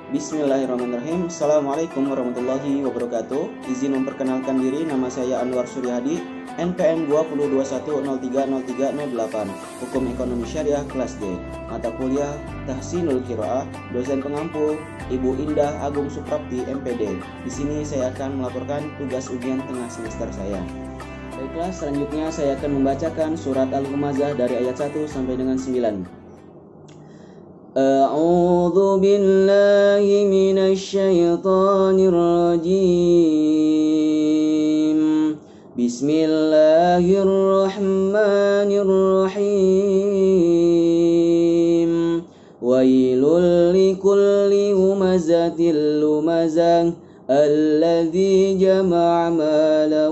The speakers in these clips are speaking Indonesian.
Bismillahirrahmanirrahim. Assalamualaikum warahmatullahi wabarakatuh. Izin memperkenalkan diri, nama saya Anwar Suryadi, NPM 2021030308, Hukum Ekonomi Syariah kelas D. Mata kuliah Tahsinul Qiraah, dosen pengampu Ibu Indah Agung Suprapti, MPD. Di sini saya akan melaporkan tugas ujian tengah semester saya. Baiklah, selanjutnya saya akan membacakan surat Al-Humazah dari ayat 1 sampai dengan 9. A'udzu billahi minasy syaithanir rajim. Bismillahirrahmanirrahim. Wailul likulli humazatil lumazah alladzi jama'a malan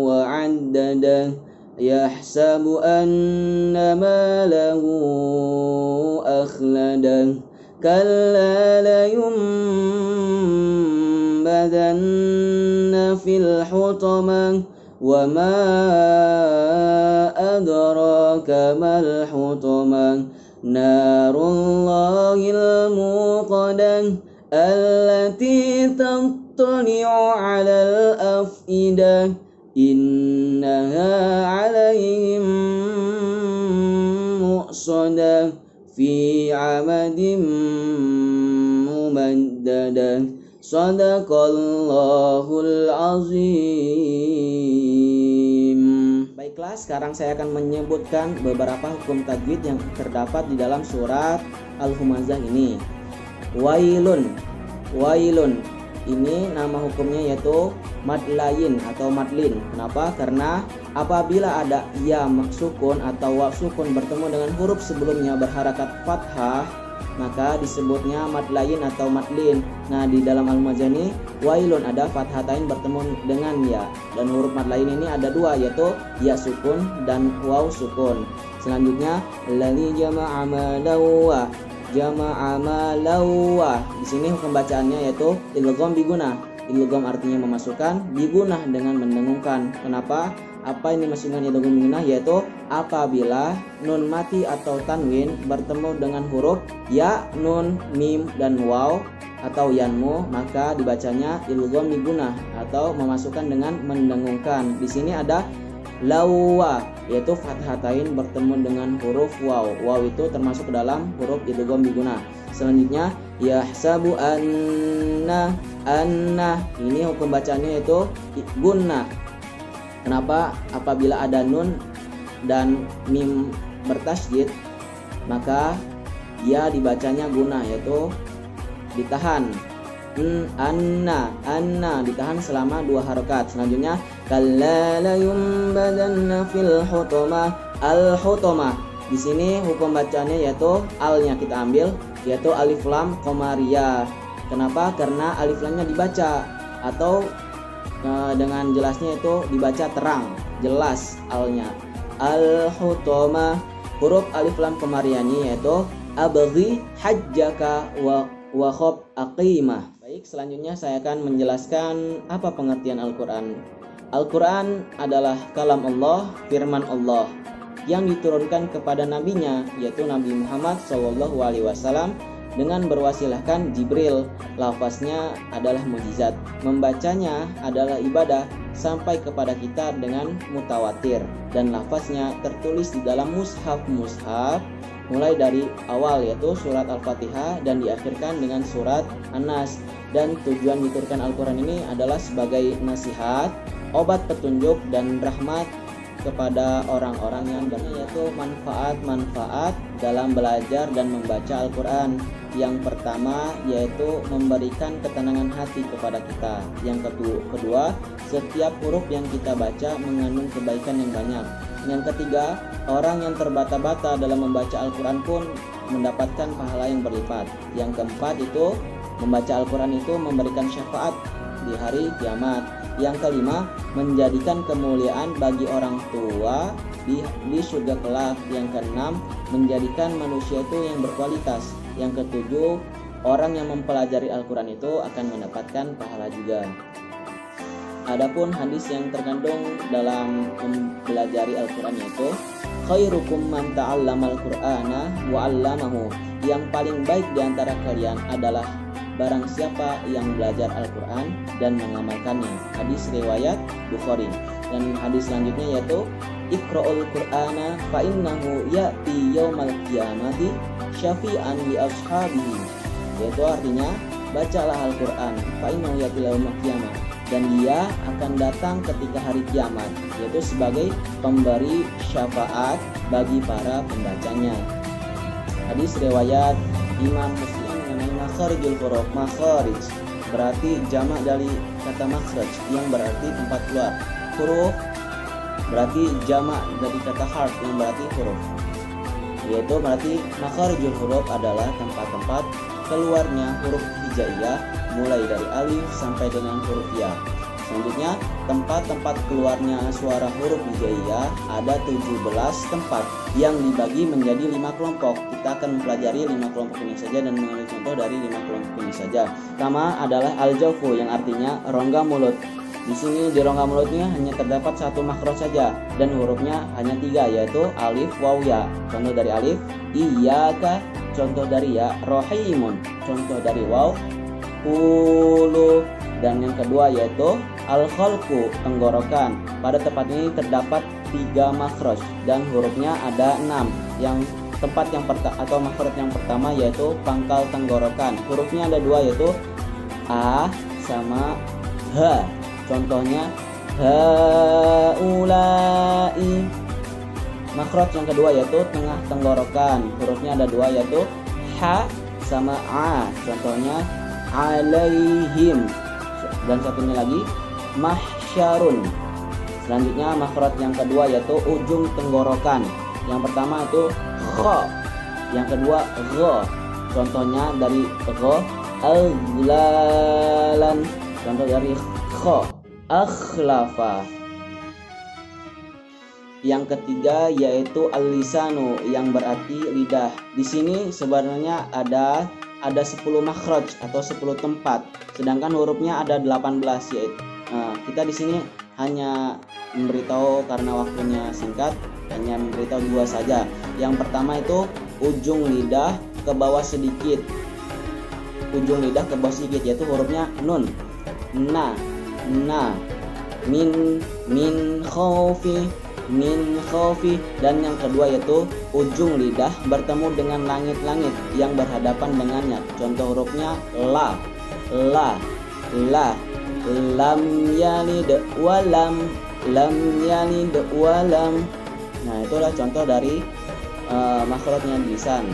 wa 'addadah yahsabu anna malahu akhladah kalla layunbadanna fil hutamah wa ma adraka mal hutamah narullahil muqadah allati tattali'u 'alal afidah innaha 'alaihim mu'sadah fi 'amadin mumaddadah. Shadaqallahul azim. Baiklah, sekarang saya akan menyebutkan beberapa hukum tajwid yang terdapat di dalam surat Al-Humazah ini. Wailun. Wailun ini nama hukumnya yaitu madlayin atau madlin. Kenapa? Karena apabila ada ya sukun atau waw sukun bertemu dengan huruf sebelumnya berharakat fathah, maka disebutnya madlayin atau madlin. Nah, di dalam Al-Humazah ini wailun ada fathatain bertemu dengan ya, dan huruf madlayin ini ada dua, yaitu ya sukun dan waw sukun. Selanjutnya allazi jama'a malawa. Jama'a malawa. Di sini hukum bacaannya yaitu idgham bigunah. Idgham artinya memasukkan, bigunah dengan mendengungkan. Kenapa? Apa yang dimaksudkan idgham bigunah? Yaitu apabila nun mati atau tanwin bertemu dengan huruf ya, nun, mim, dan waw atau yanmu, maka dibacanya idgham bigunah atau memasukkan dengan mendengungkan. Di sini ada lawa, yaitu fathatain bertemu dengan huruf waw. Waw itu termasuk ke dalam huruf idgham bigunah. Selanjutnya yahsabu anna. Ini hukum bacanya yaitu gunnah. Kenapa? Apabila ada nun dan mim bertasydid, maka ya dibacanya gunnah, yaitu ditahan. Anna ditahan selama 2 harokat. Selanjutnya kalla layunbadanna fil hutamah. Al hutamah, di sini hukum bacanya yaitu alnya kita ambil, yaitu alif lam qamariyah. Kenapa? Karena alif lamnya dibaca atau dengan jelasnya itu dibaca terang, jelas alnya. Al hutamah, huruf alif lam qamariyah ini yaitu abghi hajjaka wa khab aqimah. Baik, selanjutnya saya akan menjelaskan apa pengertian Al-Quran. Al-Quran adalah kalam Allah, firman Allah yang diturunkan kepada nabinya, yaitu Nabi Muhammad SAW, dengan berwasilahkan Jibril. Lafaznya adalah mukjizat, membacanya adalah ibadah sampai kepada kita dengan mutawatir, dan lafaznya tertulis di dalam mushaf mulai dari awal yaitu surat Al-Fatihah dan diakhirkan dengan surat An-Nas. Dan tujuan diturunkan Al-Quran ini adalah sebagai nasihat, obat petunjuk, dan rahmat kepada orang-orang yang yaitu manfaat dalam belajar dan membaca Al-Quran. Yang pertama yaitu memberikan ketenangan hati kepada kita. Yang kedua, setiap huruf yang kita baca mengandung kebaikan yang banyak. Yang ketiga, orang yang terbata-bata dalam membaca Al-Quran pun mendapatkan pahala yang berlipat. Yang keempat itu membaca Al-Quran itu memberikan syafaat di hari kiamat. Yang kelima, menjadikan kemuliaan bagi orang tua di surga kelak. Yang keenam, menjadikan manusia itu yang berkualitas. Yang ketujuh, orang yang mempelajari Al-Quran itu akan mendapatkan pahala juga. Adapun hadis yang terkandung dalam mempelajari Al-Quran yaitu khairukum man ta'allamal Qur'ana wa 'allamahu, yang paling baik di antara kalian adalah barang siapa yang belajar Al-Quran dan mengamalkannya. Hadis riwayat Bukhari. Dan hadis selanjutnya yaitu Iqra'ul Qur'ana fa innahu ya'ti yaumal qiyamati syafi'an li ashabihi. Yaitu artinya bacalah Al-Quran fa innahu ya'ti yaumal qiyamah, dan dia akan datang ketika hari kiamat, yaitu sebagai pemberi syafaat bagi para pembacanya. Hadis riwayat Imam Muslim mengenai makharijul huruf. Makharij berarti jamak dari kata makhraj yang berarti tempat keluar. Huruf berarti jamak dari kata harf yang berarti huruf. Yaitu berarti makharijul huruf adalah tempat-tempat keluarnya huruf hijaiyah mulai dari alif sampai dengan huruf ya. Selanjutnya, tempat-tempat keluarnya suara huruf hijaiyah ada 17 tempat yang dibagi menjadi 5 kelompok. Kita akan mempelajari 5 kelompok ini saja dan mengambil contoh dari 5 kelompok ini saja. Pertama adalah al-jawfu yang artinya rongga mulut. Di sini di rongga mulutnya hanya terdapat satu makhraj saja dan hurufnya hanya 3, yaitu alif, waw, ya. Contoh dari alif, iyyaka, contoh dari ya, rahimun, contoh dari waw, qulu. Dan yang kedua yaitu al-khalqu, tenggorokan. Pada tempat ini terdapat 3 makhraj dan hurufnya ada 6. Yang tempat yang atau makhraj yang pertama yaitu pangkal tenggorokan. Hurufnya ada 2 yaitu a sama h. Contohnya haulai. Makhraj yang kedua yaitu tengah tenggorokan. Hurufnya ada 2 yaitu ha sama a. Contohnya alaihim. Dan satunya lagi mahsyarun. Selanjutnya makhraj yang kedua yaitu ujung tenggorokan. Yang pertama itu kha, yang kedua gha. Contohnya dari gha aghlalan, contoh dari kha akhlafa. Yang ketiga yaitu al-lisanu yang berarti lidah. Di sini sebenarnya ada 10 makhraj atau 10 tempat, sedangkan hurufnya ada 18 yaitu. Kita di sini hanya memberitahu karena waktunya singkat, hanya memberitahu 2 saja. Yang pertama itu ujung lidah ke bawah sedikit. Ujung lidah ke bawah sedikit yaitu hurufnya nun. Na, min khaufi, min khaufi. Dan yang kedua yaitu ujung lidah bertemu dengan langit-langit yang berhadapan dengannya. Contoh hurufnya la, lam yalid walam, lam yalid walam. Nah, itulah contoh dari makhrajnya di lisan.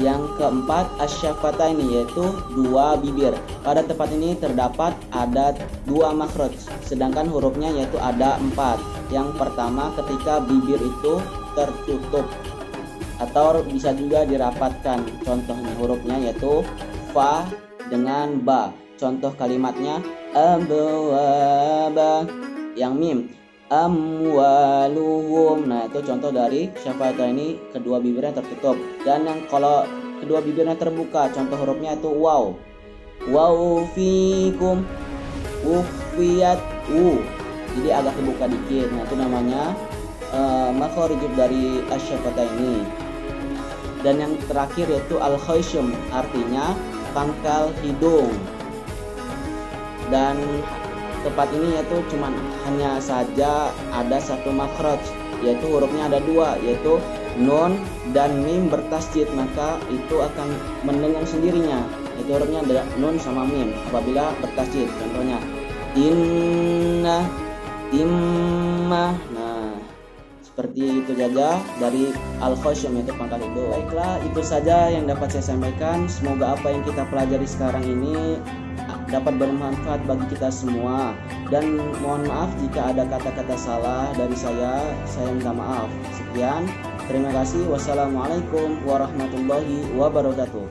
Yang keempat asy-syafataini yaitu 2 bibir. Pada tempat ini terdapat ada 2 makhraj, sedangkan hurufnya yaitu ada 4. Yang pertama ketika bibir itu tertutup atau bisa juga dirapatkan. Contohnya hurufnya yaitu fa dengan ba. Contoh kalimatnya abwaba. Yang mim amwaluhum. Nah, itu contoh dari syafataini, kedua bibirnya tertutup. Dan yang kalau kedua bibirnya terbuka, contoh hurufnya itu waw. Waw fikum, ufiyat, jadi agak terbuka dikit. Nah, itu namanya makhraj dari asy-syafataini. Dan yang terakhir yaitu al-khayshum, artinya pangkal hidung. Dan tempat ini yaitu hanya saja ada 1 makhraj, yaitu hurufnya ada 2 yaitu nun dan mim bertasydid, maka itu akan mendengung sendirinya. Itu hurufnya ada nun sama mim apabila bertasydid. Contohnya inna, imma. Nah, seperti itu saja dari al-khayshum yaitu pangkal hidung. Baiklah, itu saja yang dapat saya sampaikan. Semoga apa yang kita pelajari sekarang ini dapat bermanfaat bagi kita semua, dan mohon maaf jika ada kata-kata salah dari saya minta maaf. Sekian, terima kasih. Wassalamualaikum warahmatullahi wabarakatuh.